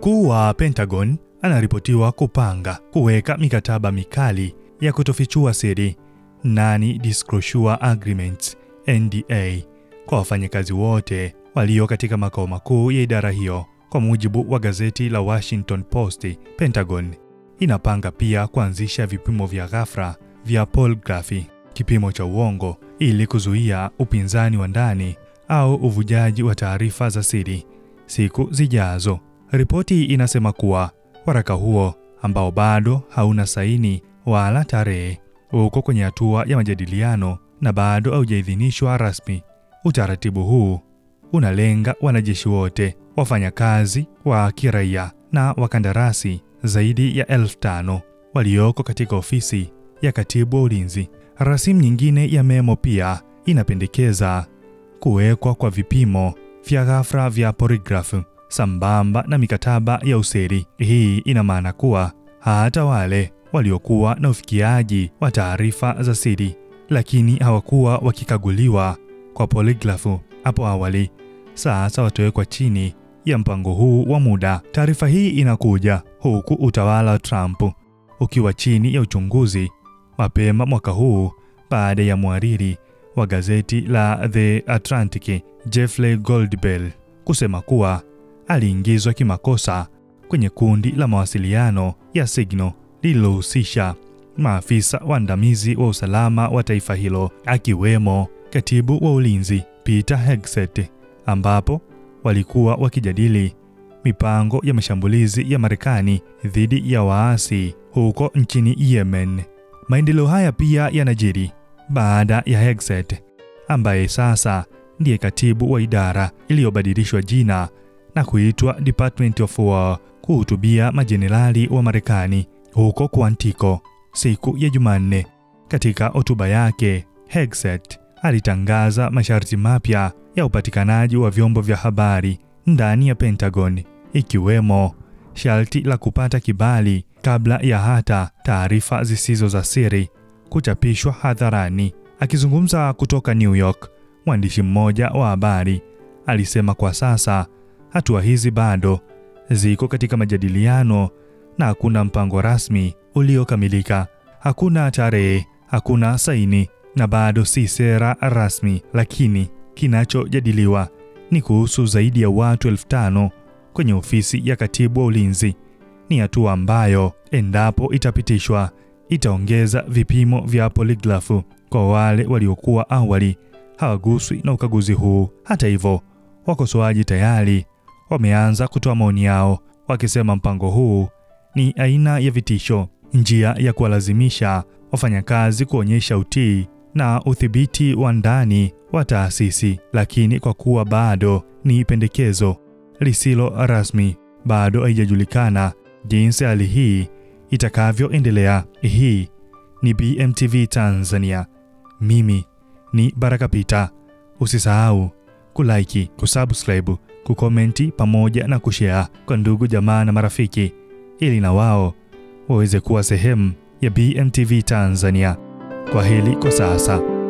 Mkuu wa Pentagon anaripotiwa kupanga kuweka mikataba mikali ya kutofichua siri, Non-Disclosure Agreements (NDA) kwa wafanyakazi wote walio katika makao makuu ya idara hiyo. Kwa mujibu wa gazeti la Washington Post, Pentagon inapanga pia kuanzisha vipimo vya ghafla vya polygraph, kipimo cha uongo, ili kuzuia upinzani wa ndani au uvujaji wa taarifa za siri siku zijazo. Ripoti inasema kuwa waraka huo, ambao bado hauna saini wala tarehe, uko kwenye hatua ya majadiliano na bado haujaidhinishwa rasmi. Utaratibu huu unalenga wanajeshi wote, wafanyakazi wa kiraia na wakandarasi zaidi ya 5,000 walioko katika ofisi ya katibu wa ulinzi. Rasimu nyingine ya memo pia inapendekeza kuwekwa kwa vipimo vya ghafla vya polygraph sambamba na mikataba ya usiri. Hii ina maana kuwa hata wale waliokuwa na ufikiaji wa taarifa za siri lakini hawakuwa wakikaguliwa kwa polygraph hapo awali, sasa watawekwa chini ya mpango huu wa muda. Taarifa hii inakuja huku utawala wa Trump ukiwa chini ya uchunguzi mapema mwaka huu baada ya mhariri wa gazeti la The Atlantic, Jeffrey Goldberg, kusema kuwa aliingizwa kimakosa kwenye kundi la mawasiliano ya Signal lililohusisha maafisa waandamizi wa usalama wa taifa hilo, akiwemo katibu wa ulinzi Peter Hegseth, ambapo walikuwa wakijadili mipango ya mashambulizi ya Marekani dhidi ya waasi huko nchini Yemen. Maendeleo haya pia yanajiri baada ya Hegseth, ambaye sasa ndiye katibu wa idara iliyobadilishwa jina na kuitwa Department of War, kuhutubia majenerali wa Marekani huko Quantico siku ya Jumanne. Katika hotuba yake, Hegseth alitangaza masharti mapya ya upatikanaji wa vyombo vya habari ndani ya Pentagon, ikiwemo sharti la kupata kibali kabla ya hata taarifa zisizo za siri kuchapishwa hadharani. Akizungumza kutoka New York, mwandishi mmoja wa habari alisema kwa sasa hatua hizi bado ziko katika majadiliano na hakuna mpango rasmi uliokamilika. Hakuna tarehe, hakuna saini na bado si sera rasmi, lakini kinachojadiliwa ni kuhusu zaidi ya watu 5,000 kwenye ofisi ya katibu wa ulinzi. Ni hatua ambayo endapo itapitishwa itaongeza vipimo vya polygraph kwa wale waliokuwa awali hawaguswi na ukaguzi huu. Hata hivyo, wakosoaji tayari wameanza kutoa maoni yao, wakisema mpango huu ni aina ya vitisho, njia ya kuwalazimisha wafanyakazi kuonyesha utii na udhibiti wa ndani wa taasisi. Lakini kwa kuwa bado ni pendekezo lisilo rasmi, bado haijajulikana jinsi hali hii itakavyoendelea. Hii ni BMTV Tanzania. Mimi ni Baraka Peter. Usisahau kulike, kusubscribe, kukomenti pamoja na kushare kwa ndugu jamaa na marafiki, ili na wao waweze kuwa sehemu ya BMTV Tanzania. Kwa hili kwa sasa.